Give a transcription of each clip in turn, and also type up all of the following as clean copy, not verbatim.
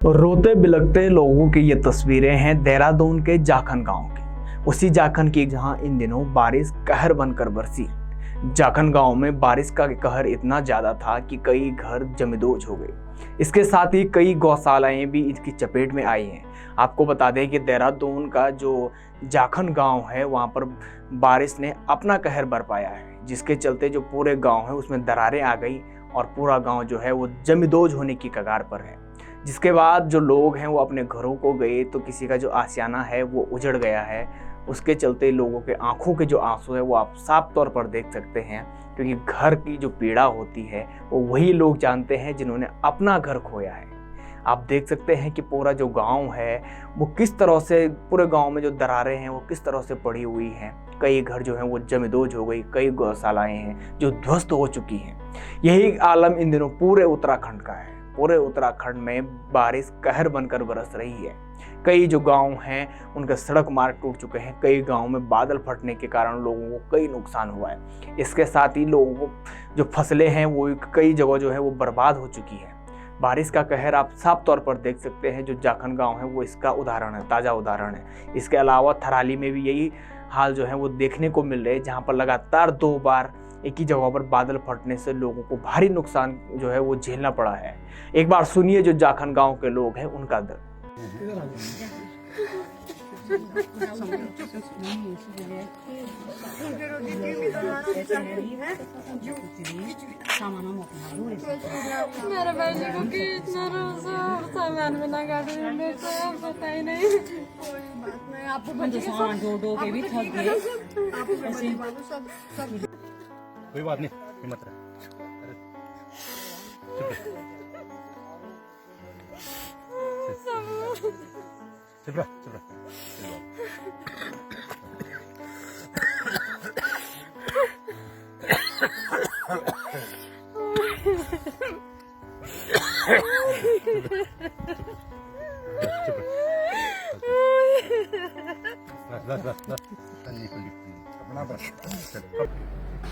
रोते बिलखते लोगों की ये तस्वीरें हैं देहरादून के जाखन गांव की। उसी जाखन की जहां इन दिनों बारिश कहर बनकर बरसी। जाखन गांव में बारिश का कहर इतना ज्यादा था कि कई घर जमींदोज हो गए। इसके साथ ही कई गौशालाएं भी इसकी चपेट में आई हैं। आपको बता दें कि देहरादून का जो जाखन गांव है वहां पर बारिश ने अपना कहर बरपाया है, जिसके चलते जो पूरे गांव है उसमें दरारें आ गई और पूरा गांव जो है वो जमींदोज होने की कगार पर है। जिसके बाद जो लोग हैं वो अपने घरों को गए तो किसी का जो आशियाना है वो उजड़ गया है। उसके चलते लोगों के आंखों के जो आंसू है वो आप साफ तौर पर देख सकते हैं, क्योंकि घर की जो पीड़ा होती है वो वही लोग जानते हैं जिन्होंने अपना घर खोया है। आप देख सकते हैं कि पूरा जो गांव है वो किस तरह से, पूरे गांव में जो दरारें हैं वो किस तरह से पड़ी हुई हैं। कई घर जो हैं वो जमींदोज हो गई, कई गौशालाएं हैं जो ध्वस्त हो चुकी हैं। यही आलम इन दिनों पूरे उत्तराखंड का है। पूरे उत्तराखंड में बारिश कहर बनकर बरस रही है। कई जो गांव हैं उनके सड़क मार्ग टूट चुके हैं। कई गांव में बादल फटने के कारण लोगों को कई नुकसान हुआ है। इसके साथ ही लोगों को जो फसलें हैं वो कई जगह जो है वो बर्बाद हो चुकी है। बारिश का कहर आप साफ तौर पर देख सकते हैं। जो जाखन गांव है वो इसका उदाहरण है, ताज़ा उदाहरण है। इसके अलावा थराली में भी यही हाल जो है वो देखने को मिल रहे हैं, जहाँ पर लगातार 2 बार एक ही जगह पर बादल फटने से लोगों को भारी नुकसान जो है वो झेलना पड़ा है। एक बार सुनिए जो जाखन गांव के लोग हैं उनका दर्द। मेरे बहन को कितना सामान बना गाड़ी में पता ही नहीं। आपको सामान दो के भी थक गए। कोई बात नहीं, हिम्मत रहे। चुप रह।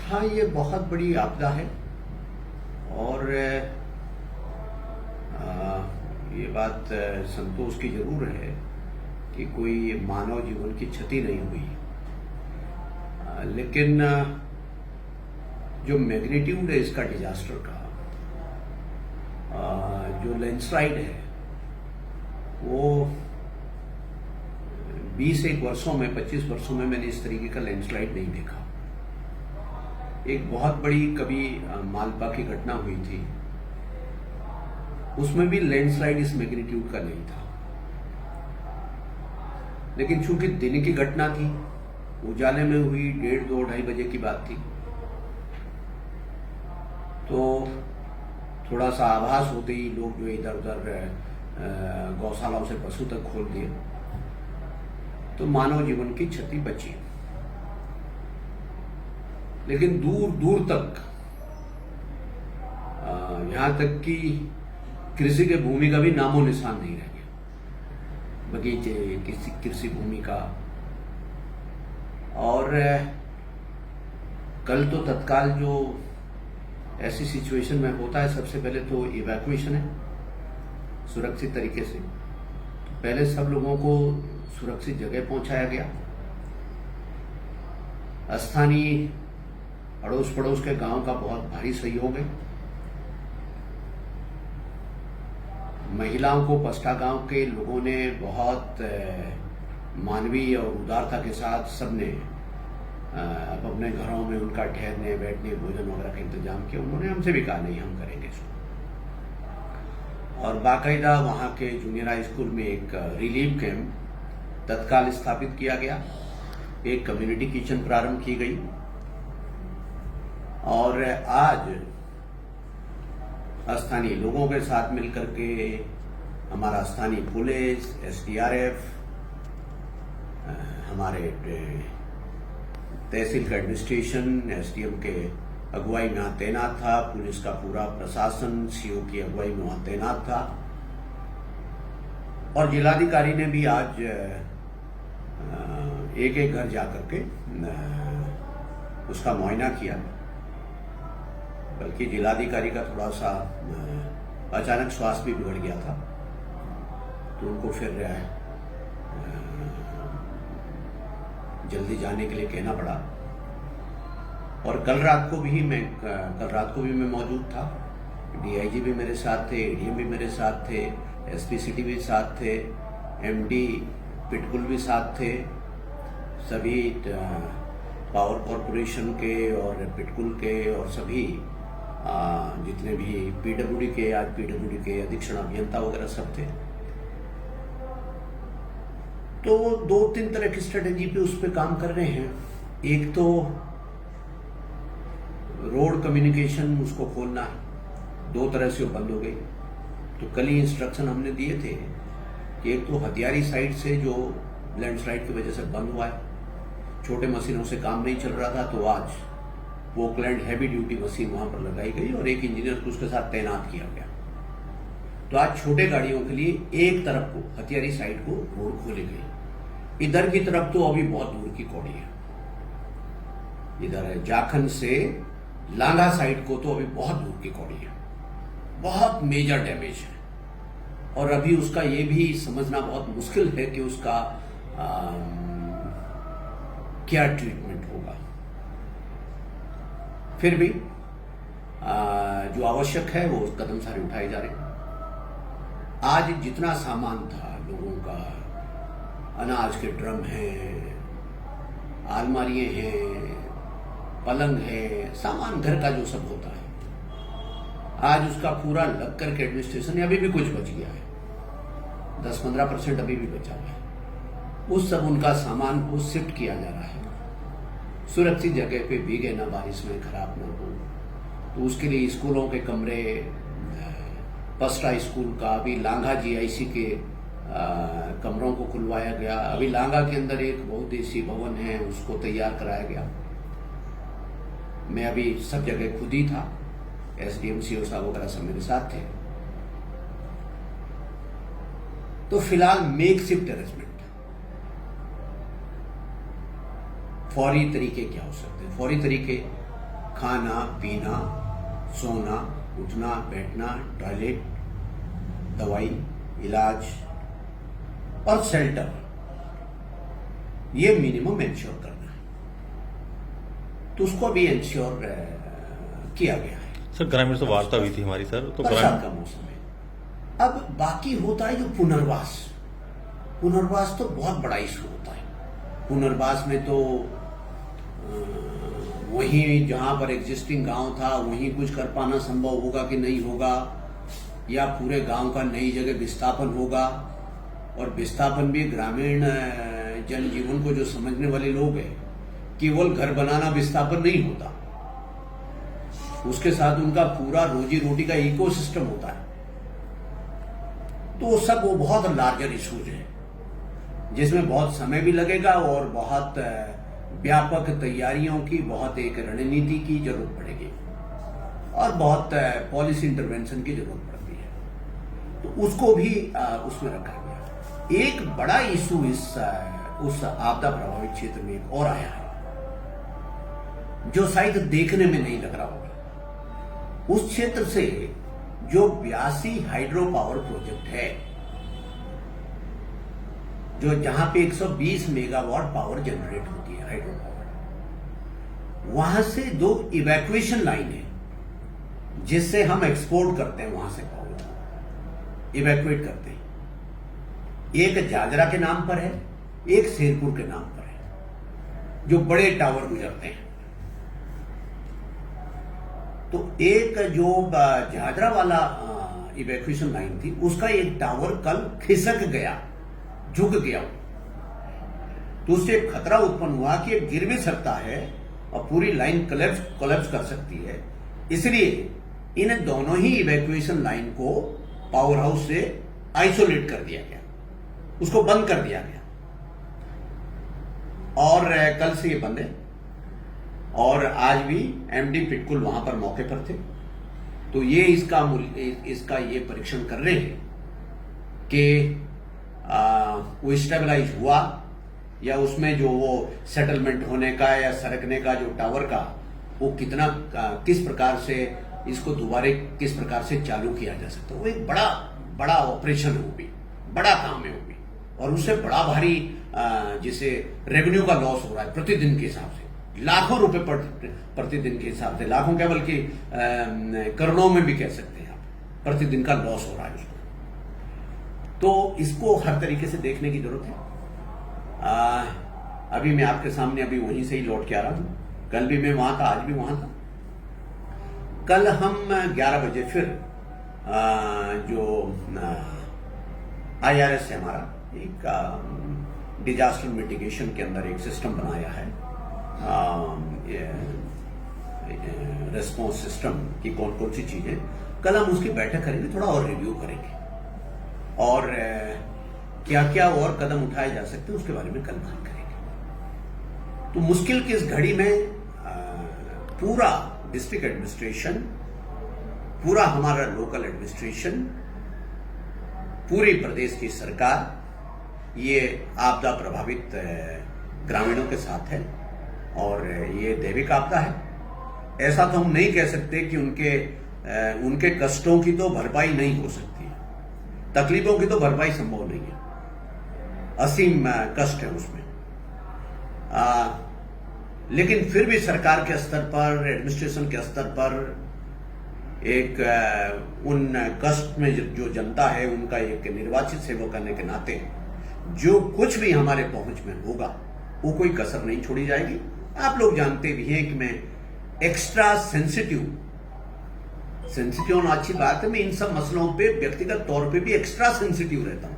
हाँ, ये बहुत बड़ी आपदा है और ये बात संतोष की जरूर है कि कोई मानव जीवन की क्षति नहीं हुई, लेकिन जो मैग्नीट्यूड है इसका डिजास्टर का, जो लैंडस्लाइड है वो 20 वर्षों में 25 वर्षों में मैंने इस तरीके का लैंडस्लाइड नहीं देखा। एक बहुत बड़ी कभी मालपा की घटना हुई थी, उसमें भी लैंडस्लाइड इस मैग्नीट्यूड का नहीं था, लेकिन चूंकि दिन की घटना थी, उजाले में हुई, 1:30, 2, 2:30 बजे की बात थी, तो थोड़ा सा आभास होते ही लोग जो इधर उधर गौशालाओं से पशु तक खोल दिए, तो मानव जीवन की क्षति बची। लेकिन दूर दूर तक, यहां तक कि कृषि के भूमि का भी नामो निशान नहीं रह गया, बगीचे, किसी कृषि भूमि का। और कल तो तत्काल जो ऐसी सिचुएशन में होता है, सबसे पहले तो इवैक्यूएशन है सुरक्षित तरीके से। पहले सब लोगों को सुरक्षित जगह पहुंचाया गया। स्थानीय अड़ोस पड़ोस के गांव का बहुत भारी सहयोग है। महिलाओं को पस्टा गांव के लोगों ने बहुत मानवीय और उदारता के साथ सबने अब अपने घरों में उनका ठहरने, बैठने, भोजन वगैरह का इंतजाम किया। उन्होंने हमसे भी कहा नहीं, हम करेंगे इसको। और बाकायदा वहां के जूनियर हाई स्कूल में एक रिलीफ कैंप तत्काल स्थापित किया गया। एक कम्युनिटी किचन प्रारंभ की गई और आज स्थानीय लोगों के साथ मिलकर के हमारा स्थानीय पुलिस, SDRF, हमारे तहसील का एडमिनिस्ट्रेशन, SDM के अगुवाई में वहां तैनात था, पुलिस का पूरा प्रशासन CO की अगुवाई में वहां तैनात था। और जिलाधिकारी ने भी आज एक एक घर जा करके उसका मुआयना किया। बल्कि जिलाधिकारी का थोड़ा सा अचानक स्वास्थ्य भी बिगड़ गया था, तो उनको फिर जल्दी जाने के लिए कहना पड़ा। और कल रात को भी मैं मौजूद था। डीआईजी भी मेरे साथ थे, एडीएम भी मेरे साथ थे, एसपी सिटी भी साथ थे, एमडी पिटकुल भी साथ थे। सभी पावर कॉरपोरेशन के और पिटकुल के और सभी जितने भी पीडब्ल्यूडी के अधीक्षण अभियंता वगैरह सब थे। तो वो 2-3 तरह की स्ट्रेटेजी पे उस पर काम कर रहे हैं। एक तो रोड कम्युनिकेशन उसको खोलना है, 2 तरह से वो बंद हो गई। तो कल ही इंस्ट्रक्शन हमने दिए थे कि एक तो हथियारी साइड से जो लैंडस्लाइड की वजह से बंद हुआ है, छोटे मशीनों से काम नहीं चल रहा था, तो आज पोकलैंड हैवी ड्यूटी मशीन वहां पर लगाई गई और एक इंजीनियर को उसके साथ तैनात किया गया। तो आज छोटे गाड़ियों के लिए एक तरफ को हथियारी साइड को रोड खोली गई। इधर की तरफ तो अभी बहुत दूर की कौड़ी है। इधर जाखन से लांगा साइड को तो अभी बहुत दूर की कौड़ी है, बहुत मेजर डैमेज है। और अभी उसका ये भी समझना बहुत मुश्किल है कि उसका क्या ट्रीटमेंट होगा। फिर भी जो आवश्यक है वो कदम सारे उठाए जा रहे हैं। आज जितना सामान था लोगों का, अनाज के ड्रम हैं, अलमारियां हैं, पलंग है, सामान घर का जो सब होता है, आज उसका पूरा लग करके एडमिनिस्ट्रेशन अभी भी कुछ बच गया है, 10-15% अभी भी बचा हुआ है। उस सब उनका सामान को शिफ्ट किया जा रहा है, सुरक्षित जगह पे भीगे ना, बारिश में खराब ना हो। तो उसके लिए स्कूलों के कमरे, पसरा स्कूल का अभी लांघा जीआईसी के कमरों को खुलवाया गया। अभी लांघा के अंदर एक बहुउद्देशीय भवन है, उसको तैयार कराया गया। मैं अभी सब जगह खुद ही था, एसडीएम सीओ साहब वगैरह सब मेरे साथ थे। तो फिलहाल मेक शिफ्ट अरेंजमेंट, फौरी तरीके क्या हो सकते हैं? फौरी तरीके खाना पीना, सोना, उठना बैठना, टॉयलेट, दवाई, इलाज और शेल्टर, ये मिनिमम इंश्योर करना है। तो उसको भी इंश्योर किया गया है। सर ग्रामीण से वार्ता हुई थी हमारी सर, तो बरसात का मौसम है। अब बाकी होता है जो पुनर्वास तो बहुत बड़ा इशू होता है। पुनर्वास में तो वहीं जहां पर एग्जिस्टिंग गांव था वहीं कुछ कर पाना संभव होगा कि नहीं होगा, या पूरे गांव का नई जगह विस्थापन होगा। और विस्थापन भी ग्रामीण जनजीवन को जो समझने वाले लोग हैं, केवल घर बनाना विस्थापन नहीं होता, उसके साथ उनका पूरा रोजी रोटी का इकोसिस्टम होता है। तो सब वो बहुत लार्जर इशूज है, जिसमें बहुत समय भी लगेगा और बहुत व्यापक तैयारियों की, बहुत एक रणनीति की जरूरत पड़ेगी और बहुत पॉलिसी इंटरवेंशन की जरूरत पड़ती है। तो उसको भी उसमें रखा गया। एक बड़ा इशू उस आपदा प्रभावित क्षेत्र में एक और आया है, जो शायद देखने में नहीं लग रहा होगा। उस क्षेत्र से जो 82 हाइड्रो पावर प्रोजेक्ट है, जो जहां पे 120 मेगावाट पावर जनरेट होती है हाइड्रो पावर, वहां से 2 इवैक्यूएशन लाइन है, जिससे हम एक्सपोर्ट करते हैं, वहां से पावर इवैक्यूएट करते हैं। एक जाजरा के नाम पर है, एक शेरपुर के नाम पर है, जो बड़े टावर गुजरते हैं। तो एक जो जाजरा वाला इवैक्यूएशन लाइन थी, उसका एक टावर कल खिसक गया, झुक गया। तो उससे खतरा उत्पन्न हुआ कि गिर भी सकता है और पूरी लाइन कोलैप्स कर सकती है। इसलिए इन दोनों ही इवैक्यूएशन लाइन को पावर हाउस से आइसोलेट कर दिया गया, उसको बंद कर दिया गया और कल से ये बंद है। और आज भी एमडी पिटकुल वहां पर मौके पर थे। तो ये इसका ये परीक्षण कर रहे हैं कि वो स्टेबलाइज हुआ या उसमें जो वो सेटलमेंट होने का या सरकने का जो टावर का वो कितना किस प्रकार से इसको दोबारा किस प्रकार से चालू किया जा सकता है। वो एक बड़ा ऑपरेशन है, वो भी बड़ा काम है वो भी, और उससे बड़ा भारी जिसे रेवेन्यू का लॉस हो रहा है प्रतिदिन के हिसाब से, लाखों रुपए प्रतिदिन के हिसाब से, लाखों क्या बल्कि करोड़ों में भी कह सकते हैं आप, प्रतिदिन का लॉस हो रहा है उसको। तो इसको हर तरीके से देखने की जरूरत है। अभी मैं आपके सामने अभी वहीं से ही लौट के आ रहा हूं, कल भी मैं वहां था, आज भी वहां था। कल हम 11 बजे फिर जो IRS है हमारा एक डिजास्टर मिटिगेशन के अंदर एक सिस्टम बनाया है, रेस्पॉन्स सिस्टम की कौन कौन सी चीजें, कल हम उसकी बैठक करेंगे, थोड़ा और रिव्यू करेंगे और क्या क्या और कदम उठाए जा सकते हैं उसके बारे में कल बात करेंगे। तो मुश्किल की इस घड़ी में पूरा डिस्ट्रिक्ट एडमिनिस्ट्रेशन, पूरा हमारा लोकल एडमिनिस्ट्रेशन, पूरी प्रदेश की सरकार ये आपदा प्रभावित ग्रामीणों के साथ है और ये दैविक आपदा है। ऐसा तो हम नहीं कह सकते कि उनके कष्टों की तो भरपाई नहीं हो सकती, तकलीफों की तो भरपाई संभव नहीं है, असीम कष्ट है उसमें। लेकिन फिर भी सरकार के स्तर पर, एडमिनिस्ट्रेशन के स्तर पर एक उन कष्ट में जो जनता है उनका एक निर्वाचित सेवक करने के नाते जो कुछ भी हमारे पहुंच में होगा वो कोई कसर नहीं छोड़ी जाएगी। आप लोग जानते भी हैं कि मैं एक्स्ट्रा सेंसिटिव होना अच्छी बात है, मैं इन सब मसलों पे व्यक्तिगत तौर पे भी एक्स्ट्रा सेंसिटिव रहता हूं।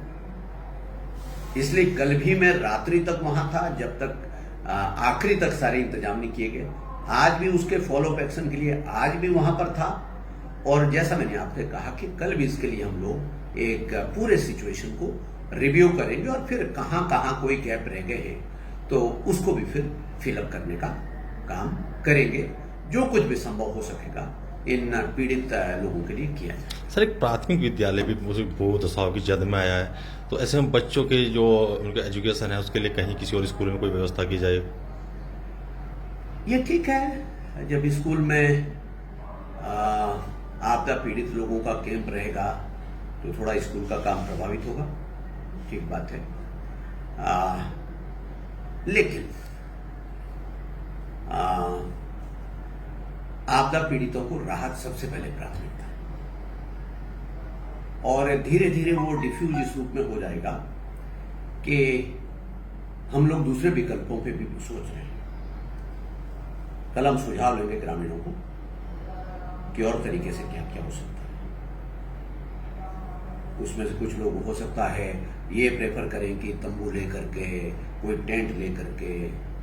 इसलिए कल भी मैं रात्रि तक वहां था, जब तक आखिरी तक सारे इंतजाम नहीं किए गए। आज भी उसके फॉलोअप एक्शन के लिए आज भी वहां पर था और जैसा मैंने आपसे कहा कि कल भी इसके लिए हम लोग एक पूरे सिचुएशन को रिव्यू करेंगे और फिर कहां कहां कोई गैप रह गए हैं तो उसको भी फिर फिलअप करने का काम करेंगे। जो कुछ भी संभव हो सकेगा इन पीड़ित लोगों के लिए किया जाए। सर, एक प्राथमिक विद्यालय भी बहुत दशाओं की जद में आया है, तो ऐसे में बच्चों के जो उनका एजुकेशन है उसके लिए कहीं किसी और स्कूल में कोई व्यवस्था की जाए? ये ठीक है, जब स्कूल में आपदा पीड़ित लोगों का कैंप रहेगा तो थोड़ा स्कूल का काम प्रभावित होगा, ठीक बात है। लेकिन आपदा पीड़ितों को राहत सबसे पहले प्राथमिकता है और धीरे धीरे वो डिफ्यूज इस रूप में हो जाएगा कि हम लोग दूसरे विकल्पों पे भी सोच रहे हैं। कल हम सुझाव लेंगे ग्रामीणों को कि और तरीके से क्या क्या हो सकता है। उसमें से कुछ लोग हो सकता है ये प्रेफर करें कि तंबू लेकर के, कोई टेंट लेकर के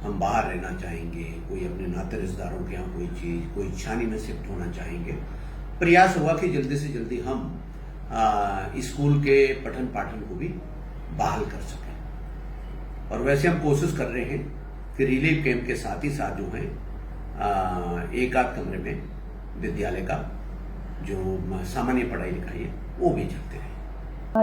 हम बाहर रहना चाहेंगे, कोई अपने नाते रिश्तेदारों के यहाँ कोई चीज, कोई छानी में शिफ्ट होना चाहेंगे। प्रयास हुआ कि जल्दी से जल्दी हम स्कूल के पठन पाठन को भी बहाल कर सकें और वैसे हम कोशिश कर रहे हैं कि रिलीफ कैंप के साथ ही साथ जो है एक आध कमरे में विद्यालय का जो सामान्य पढ़ाई लिखाई है वो भी चलते रहे।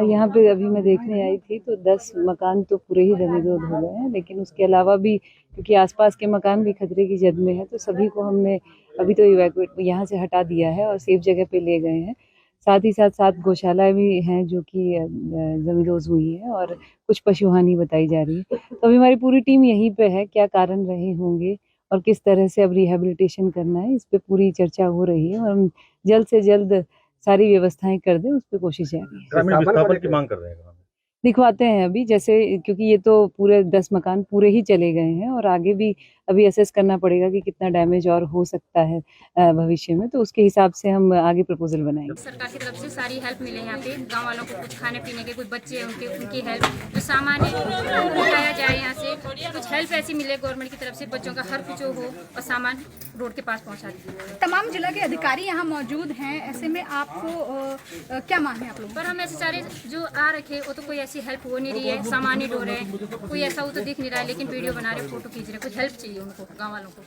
यहाँ पे अभी मैं देखने आई थी तो 10 मकान तो पूरे ही जमींदोज हो गए हैं, लेकिन उसके अलावा भी क्योंकि आसपास के मकान भी खतरे की जद में है तो सभी को हमने अभी तो इवैक्यूएट यहाँ से हटा दिया है और सेफ जगह पे ले गए हैं। साथ ही साथ गौशालाएं भी हैं जो कि जमींदोज हुई है और कुछ पशुहानि बताई जा रही है। तो अभी हमारी पूरी टीम यहीं पे है, क्या कारण रहे होंगे और किस तरह से अब रिहेबिलिटेशन करना है इस पे पूरी चर्चा हो रही है और हम जल्द से जल्द सारी व्यवस्थाएं कर दें उस पर कोशिश जारी है। ग्रामीण विस्थापन की मांग कर रहे हैं। दिखवाते हैं अभी, जैसे क्योंकि ये तो पूरे 10 मकान पूरे ही चले गए हैं और आगे भी अभी असेस करना पड़ेगा कि कितना डैमेज और हो सकता है भविष्य में, तो उसके हिसाब से हम आगे प्रपोजल बनाएंगे। सरकार की तरफ से सारी हेल्प मिले यहाँ पे गांव वालों को, कुछ खाने पीने के, कुछ बच्चे उनकी हेल्प, जो सामान उठाया जाए यहाँ से, कुछ हेल्प ऐसी मिले गवर्नमेंट की तरफ से, बच्चों का हर कुछ हो और सामान रोड के पास पहुँचा दिए। तमाम जिला के अधिकारी यहाँ मौजूद हैं, ऐसे में आपको क्या मांग है आप लोग? पर हम ऐसे सारे जो आ रखे वो तो कोई ऐसी हेल्प हो नहीं रही है, सामान ही ढो रहे हैं, कोई ऐसा हो तो दिख नहीं रहा है, लेकिन वीडियो बना रहे, फोटो खींच रहे, कुछ हेल्प चाहिए उनको, गाँव वालों को।